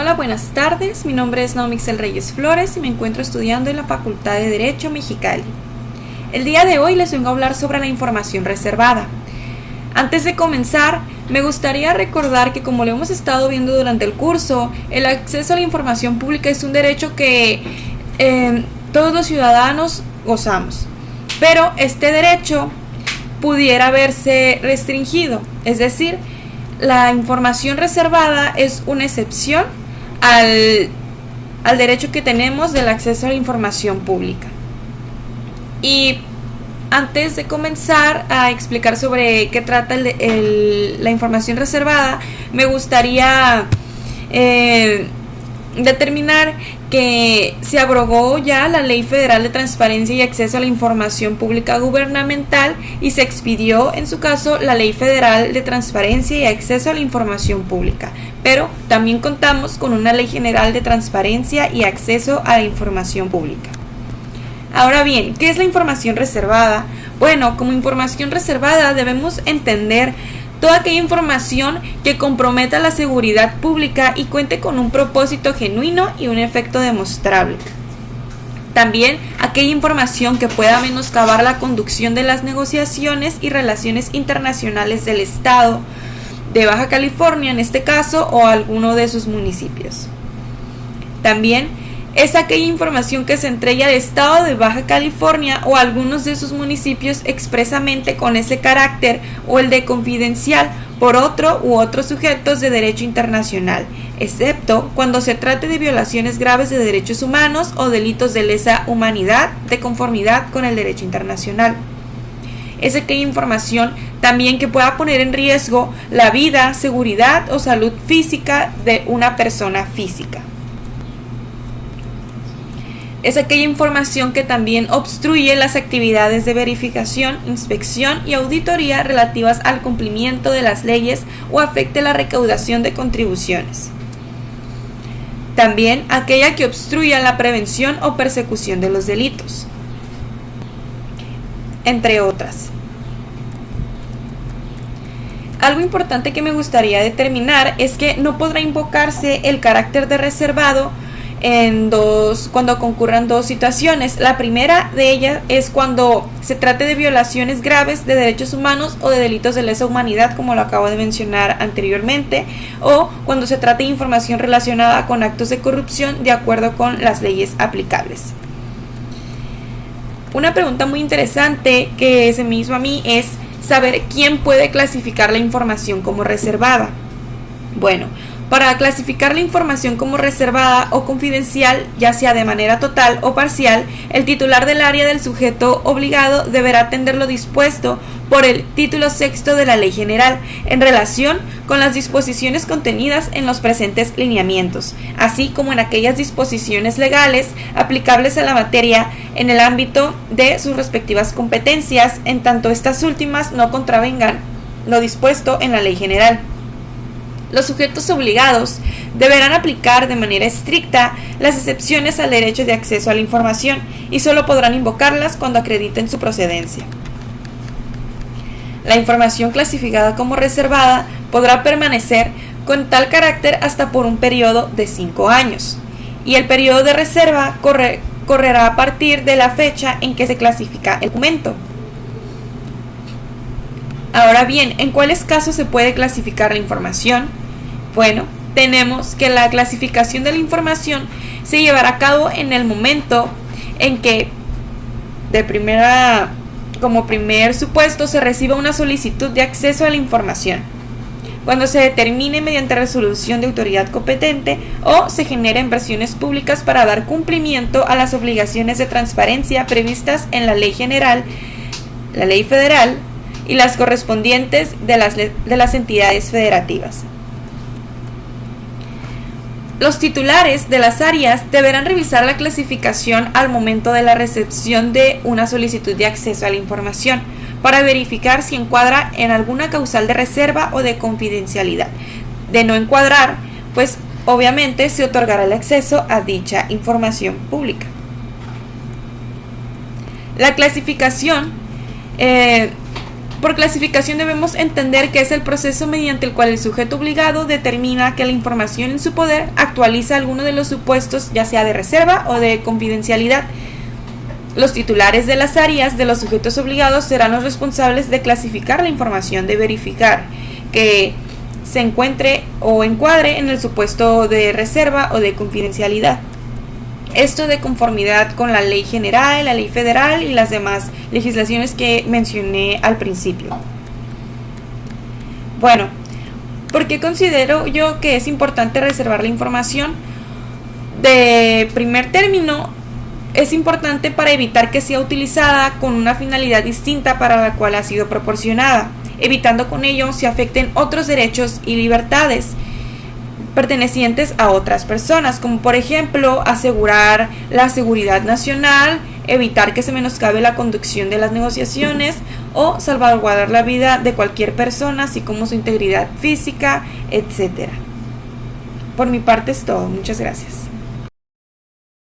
Hola, buenas tardes. Mi nombre es Naomixel Reyes Flores y me encuentro estudiando en la Facultad de Derecho Mexicali. El día de hoy les vengo a hablar sobre la información reservada. Antes de comenzar, me gustaría recordar que, como lo hemos estado viendo durante el curso, el acceso a la información pública es un derecho que todos los ciudadanos gozamos. Pero este derecho pudiera verse restringido, es decir, la información reservada es una excepción al derecho que tenemos del acceso a la información pública. Y antes de comenzar a explicar sobre qué trata la información reservada, me gustaría determinar que se abrogó ya la Ley Federal de Transparencia y Acceso a la Información Pública Gubernamental y se expidió, en su caso, la Ley Federal de Transparencia y Acceso a la Información Pública. Pero también contamos con una Ley General de Transparencia y Acceso a la Información Pública. Ahora bien, ¿qué es la información reservada? Bueno, como información reservada debemos entender toda aquella información que comprometa la seguridad pública y cuente con un propósito genuino y un efecto demostrable. También aquella información que pueda menoscabar la conducción de las negociaciones y relaciones internacionales del Estado de Baja California, en este caso, o alguno de sus municipios. También es aquella información que se entrega al Estado de Baja California o a algunos de sus municipios expresamente con ese carácter o el de confidencial por otro u otros sujetos de derecho internacional, excepto cuando se trate de violaciones graves de derechos humanos o delitos de lesa humanidad de conformidad con el derecho internacional. Es aquella información también que pueda poner en riesgo la vida, seguridad o salud física de una persona física. Es aquella información que también obstruye las actividades de verificación, inspección y auditoría relativas al cumplimiento de las leyes o afecte la recaudación de contribuciones. También aquella que obstruya la prevención o persecución de los delitos, entre otras. Algo importante que me gustaría determinar es que no podrá invocarse el carácter de reservado cuando concurran dos situaciones. La primera de ellas es cuando se trate de violaciones graves de derechos humanos o de delitos de lesa humanidad, como lo acabo de mencionar anteriormente, o cuando se trate de información relacionada con actos de corrupción de acuerdo con las leyes aplicables. Una pregunta muy interesante que se me hizo a mí es saber quién puede clasificar la información como reservada. Bueno, para clasificar la información como reservada o confidencial, ya sea de manera total o parcial, el titular del área del sujeto obligado deberá atender lo dispuesto por el título sexto de la Ley General en relación con las disposiciones contenidas en los presentes lineamientos, así como en aquellas disposiciones legales aplicables a la materia en el ámbito de sus respectivas competencias, en tanto estas últimas no contravengan lo dispuesto en la Ley General. Los sujetos obligados deberán aplicar de manera estricta las excepciones al derecho de acceso a la información y solo podrán invocarlas cuando acrediten su procedencia. La información clasificada como reservada podrá permanecer con tal carácter hasta por un periodo de 5 años, y el periodo de reserva correrá a partir de la fecha en que se clasifica el documento. Ahora bien, ¿en cuáles casos se puede clasificar la información? Bueno, tenemos que la clasificación de la información se llevará a cabo en el momento en que, como primer supuesto, se reciba una solicitud de acceso a la información, cuando se determine mediante resolución de autoridad competente o se generen versiones públicas para dar cumplimiento a las obligaciones de transparencia previstas en la Ley General, la Ley Federal y las correspondientes de las entidades federativas. Los titulares de las áreas deberán revisar la clasificación al momento de la recepción de una solicitud de acceso a la información para verificar si encuadra en alguna causal de reserva o de confidencialidad. De no encuadrar, pues obviamente se otorgará el acceso a dicha información pública. La clasificación Por clasificación debemos entender que es el proceso mediante el cual el sujeto obligado determina que la información en su poder actualiza alguno de los supuestos, ya sea de reserva o de confidencialidad. Los titulares de las áreas de los sujetos obligados serán los responsables de clasificar la información, de verificar que se encuentre o encuadre en el supuesto de reserva o de confidencialidad. Esto de conformidad con la ley general, la ley federal y las demás legislaciones que mencioné al principio. Bueno, ¿por qué considero yo que es importante reservar la información? De primer término, es importante para evitar que sea utilizada con una finalidad distinta para la cual ha sido proporcionada, evitando con ello se afecten otros derechos y libertades pertenecientes a otras personas, como por ejemplo asegurar la seguridad nacional, evitar que se menoscabe la conducción de las negociaciones o salvaguardar la vida de cualquier persona, así como su integridad física, etc. Por mi parte es todo. Muchas gracias.